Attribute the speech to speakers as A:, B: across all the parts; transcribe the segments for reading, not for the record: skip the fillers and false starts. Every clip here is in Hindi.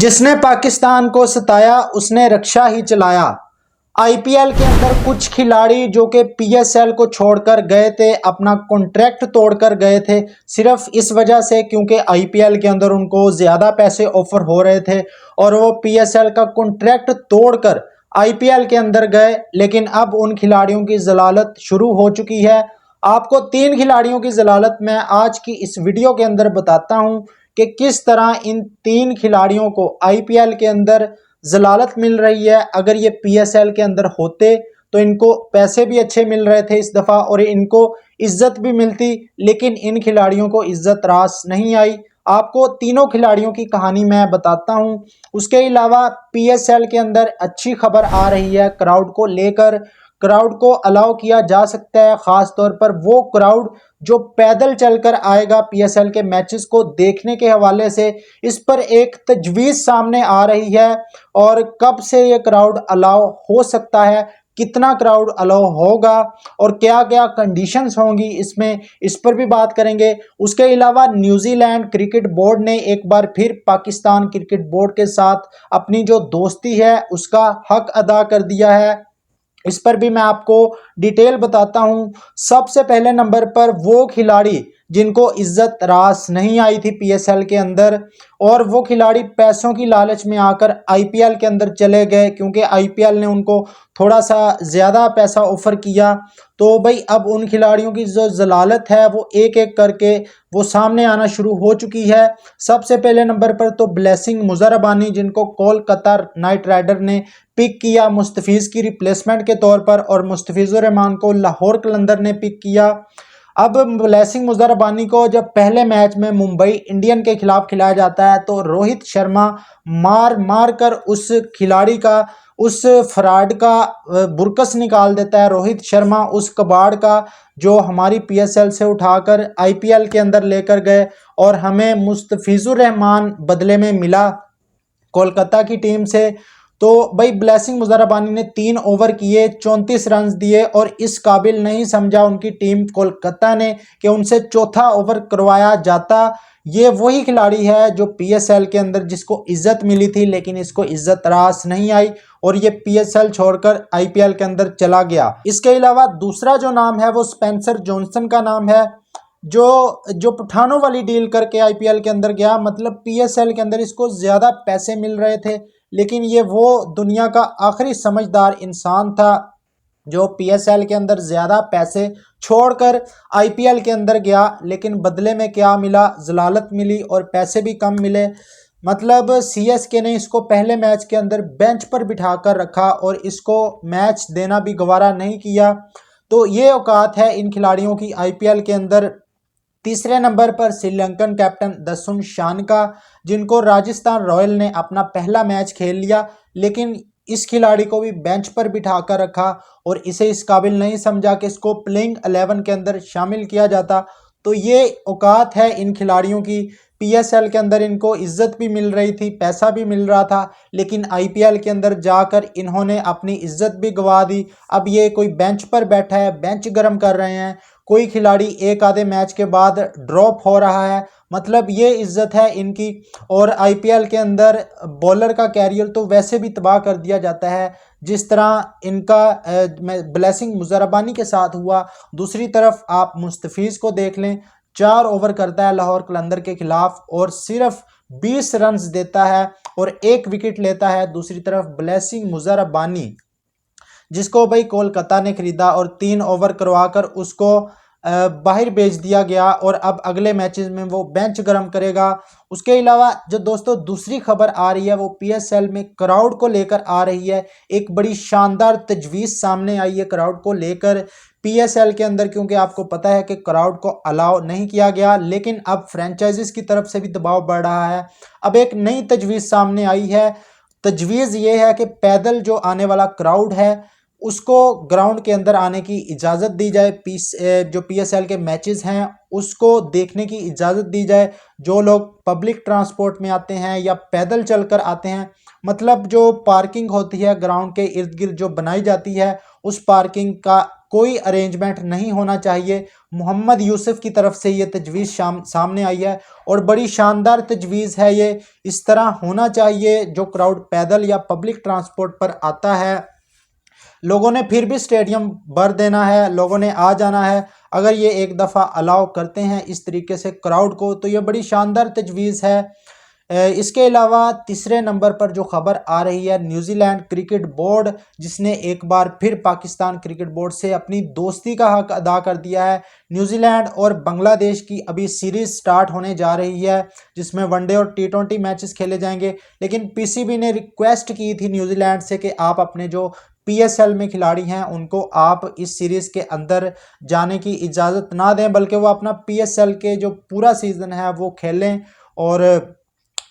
A: जिसने पाकिस्तान को सताया उसने रक्षा ही चलाया। आईपीएल के अंदर कुछ खिलाड़ी जो कि पीएसएल को छोड़कर गए थे, अपना कॉन्ट्रैक्ट तोड़कर गए थे सिर्फ इस वजह से क्योंकि आईपीएल के अंदर उनको ज़्यादा पैसे ऑफर हो रहे थे और वो पीएसएल का कॉन्ट्रैक्ट तोड़कर आईपीएल के अंदर गए। लेकिन अब उन खिलाड़ियों की जलालत शुरू हो चुकी है। आपको 3 खिलाड़ियों की जलालत मैं आज की इस वीडियो के अंदर बताता हूं कि किस तरह इन 3 खिलाड़ियों को आईपीएल के अंदर जलालत मिल रही है। अगर ये पीएसएल के अंदर होते तो इनको पैसे भी अच्छे मिल रहे थे इस दफ़ा और इनको इज्जत भी मिलती, लेकिन इन खिलाड़ियों को इज्जत रास नहीं आई। आपको तीनों खिलाड़ियों की कहानी मैं बताता हूं। उसके अलावा पीएसएल के अंदर अच्छी खबर आ रही है क्राउड को लेकर। क्राउड को अलाउ किया जा सकता है, खास तौर पर वो क्राउड जो पैदल चलकर आएगा पीएसएल के मैचेस को देखने के हवाले से। इस पर एक तजवीज़ सामने आ रही है और कब से ये क्राउड अलाउ हो सकता है, कितना क्राउड अलाउ होगा और क्या क्या कंडीशंस होंगी इसमें, इस पर भी बात करेंगे। उसके अलावा न्यूजीलैंड क्रिकेट बोर्ड ने एक बार फिर पाकिस्तान क्रिकेट बोर्ड के साथ अपनी जो दोस्ती है उसका हक अदा कर दिया है, इस पर भी मैं आपको डिटेल बताता हूं। सबसे पहले नंबर पर वो खिलाड़ी जिनको इज्जत रास नहीं आई थी पीएसएल के अंदर और वो खिलाड़ी पैसों की लालच में आकर आईपीएल के अंदर चले गए क्योंकि आईपीएल ने उनको थोड़ा सा ज़्यादा पैसा ऑफर किया। तो भाई अब उन खिलाड़ियों की जो जलालत है वो एक एक करके वो सामने आना शुरू हो चुकी है। सबसे पहले नंबर पर तो ब्लेसिंग मुजरबानी, जिनको कोलकाता नाइट राइडर ने पिक किया मुस्तफिज़ की रिप्लेसमेंट के तौर पर और मुस्तफिजुर रहमान को लाहौर कलंदर ने पिक किया। अब ब्लेसिंग मुजरबानी को जब पहले मैच में मुंबई इंडियन के खिलाफ खिलाया जाता है तो रोहित शर्मा मार मार कर उस खिलाड़ी का, उस फ्रॉड का बुरकस निकाल देता है। रोहित शर्मा उस कबाड़ का जो हमारी पीएसएल से उठाकर आईपीएल के अंदर लेकर गए और हमें मुस्तफिजुर रहमान बदले में मिला कोलकाता की टीम से। तो भाई ब्लेसिंग मुजरबानी ने 3 ओवर किए, 34 रन दिए और इस काबिल नहीं समझा उनकी टीम कोलकाता ने कि उनसे चौथा ओवर करवाया जाता। ये वही खिलाड़ी है जो पीएसएल के अंदर जिसको इज्जत मिली थी, लेकिन इसको इज्जत रास नहीं आई और ये पीएसएल छोड़कर आईपीएल के अंदर चला गया। इसके अलावा दूसरा जो नाम है वो स्पेंसर जॉनसन का नाम है, जो जो पठानों वाली डील करके आईपीएल के अंदर गया। मतलब पीएसएल के अंदर इसको ज़्यादा पैसे मिल रहे थे, लेकिन ये वो दुनिया का आखिरी समझदार इंसान था जो पीएसएल के अंदर ज़्यादा पैसे छोड़कर आईपीएल के अंदर गया। लेकिन बदले में क्या मिला, जलालत मिली और पैसे भी कम मिले। मतलब सीएसके ने इसको पहले मैच के अंदर बेंच पर बिठा कर रखा और इसको मैच देना भी गवारा नहीं किया। तो ये औकात है इन खिलाड़ियों की आईपीएल के अंदर। तीसरे नंबर पर श्रीलंकन कैप्टन दसुन शानका, जिनको राजस्थान रॉयल ने अपना पहला मैच खेल लिया, लेकिन इस खिलाड़ी को भी बेंच पर बिठा कर रखा और इसे इस काबिल नहीं समझा कि इसको प्लेइंग 11 के अंदर शामिल किया जाता। तो ये औकात है इन खिलाड़ियों की। पीएसएल के अंदर इनको इज्जत भी मिल रही थी, पैसा भी मिल रहा था, लेकिन आईपीएल के अंदर जाकर इन्होंने अपनी इज्जत भी गंवा दी। अब ये कोई बेंच पर बैठा है, बेंच गर्म कर रहे हैं, कोई खिलाड़ी एक आधे मैच के बाद ड्रॉप हो रहा है। मतलब ये इज्जत है इनकी। और आईपीएल के अंदर बॉलर का कैरियर तो वैसे भी तबाह कर दिया जाता है जिस तरह इनका ब्लेसिंग मुजरबानी के साथ हुआ। दूसरी तरफ आप मुस्तफिज़ को देख लें, 4 ओवर करता है लाहौर कलंदर के खिलाफ और सिर्फ 20 रन देता है और 1 विकेट लेता है। दूसरी तरफ ब्लेसिंग मुजरबानी, जिसको भाई कोलकाता ने खरीदा और 3 ओवर करवाकर उसको बाहर भेज दिया गया और अब अगले मैचेस में वो बेंच गर्म करेगा। उसके अलावा जो दोस्तों दूसरी खबर आ रही है वो पीएसएल में क्राउड को लेकर आ रही है। एक बड़ी शानदार तजवीज़ सामने आई है क्राउड को लेकर पीएसएल के अंदर, क्योंकि आपको पता है कि क्राउड को अलाउ नहीं किया गया, लेकिन अब फ्रेंचाइजीज की तरफ से भी दबाव बढ़ रहा है। अब एक नई तजवीज़ सामने आई है। तजवीज़ ये है कि पैदल जो आने वाला क्राउड है उसको ग्राउंड के अंदर आने की इजाज़त दी जाए। जो पीएसएल के मैचेस हैं उसको देखने की इजाज़त दी जाए। जो लोग पब्लिक ट्रांसपोर्ट में आते हैं या पैदल चलकर आते हैं, मतलब जो पार्किंग होती है ग्राउंड के इर्द गिर्द जो बनाई जाती है, उस पार्किंग का कोई अरेंजमेंट नहीं होना चाहिए। मोहम्मद यूसुफ की तरफ से ये तजवीज़ सामने आई है और बड़ी शानदार तजवीज़ है ये। इस तरह होना चाहिए, जो क्राउड पैदल या पब्लिक ट्रांसपोर्ट पर आता है, लोगों ने फिर भी स्टेडियम भर देना है, लोगों ने आ जाना है। अगर ये एक दफ़ा अलाउ करते हैं इस तरीके से क्राउड को, तो ये बड़ी शानदार तजवीज़ है। इसके अलावा तीसरे नंबर पर जो खबर आ रही है, न्यूजीलैंड क्रिकेट बोर्ड, जिसने एक बार फिर पाकिस्तान क्रिकेट बोर्ड से अपनी दोस्ती का हक अदा कर दिया है। न्यूजीलैंड और बांग्लादेश की अभी सीरीज स्टार्ट होने जा रही है, जिसमें वनडे और T20 मैचेस खेले जाएंगे। लेकिन पीसीबी ने रिक्वेस्ट की थी न्यूजीलैंड से कि आप अपने जो PSL में खिलाड़ी हैं उनको आप इस सीरीज के अंदर जाने की इजाज़त ना दें, बल्कि वो अपना PSL के जो पूरा सीज़न है वो खेलें। और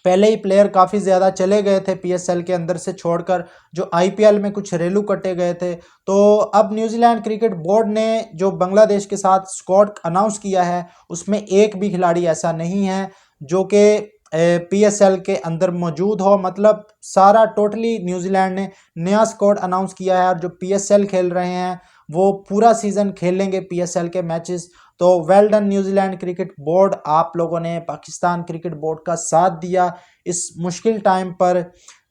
A: पहले ही प्लेयर काफ़ी ज़्यादा चले गए थे PSL के अंदर से छोड़कर, जो IPL में कुछ रेलू कटे गए थे। तो अब न्यूजीलैंड क्रिकेट बोर्ड ने जो बांग्लादेश के साथ स्क्वाड अनाउंस किया है, उसमें एक भी खिलाड़ी ऐसा नहीं है जो कि PSL के अंदर मौजूद हो। मतलब सारा टोटली न्यूजीलैंड ने नया स्क्वाड अनाउंस किया है, और जो PSL खेल रहे हैं वो पूरा सीज़न खेलेंगे PSL के मैचेस। तो well done New Zealand cricket board, आप लोगों ने पाकिस्तान क्रिकेट बोर्ड का साथ दिया इस मुश्किल टाइम पर।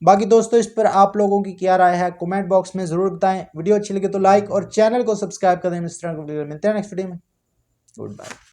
A: बाकी दोस्तों, इस पर आप लोगों की क्या राय है कमेंट बॉक्स में ज़रूर बताएं। वीडियो अच्छी लगे तो लाइक और चैनल को सब्सक्राइब कर दें। मिलते हैं नेक्स्ट वीडियो में। Good bye.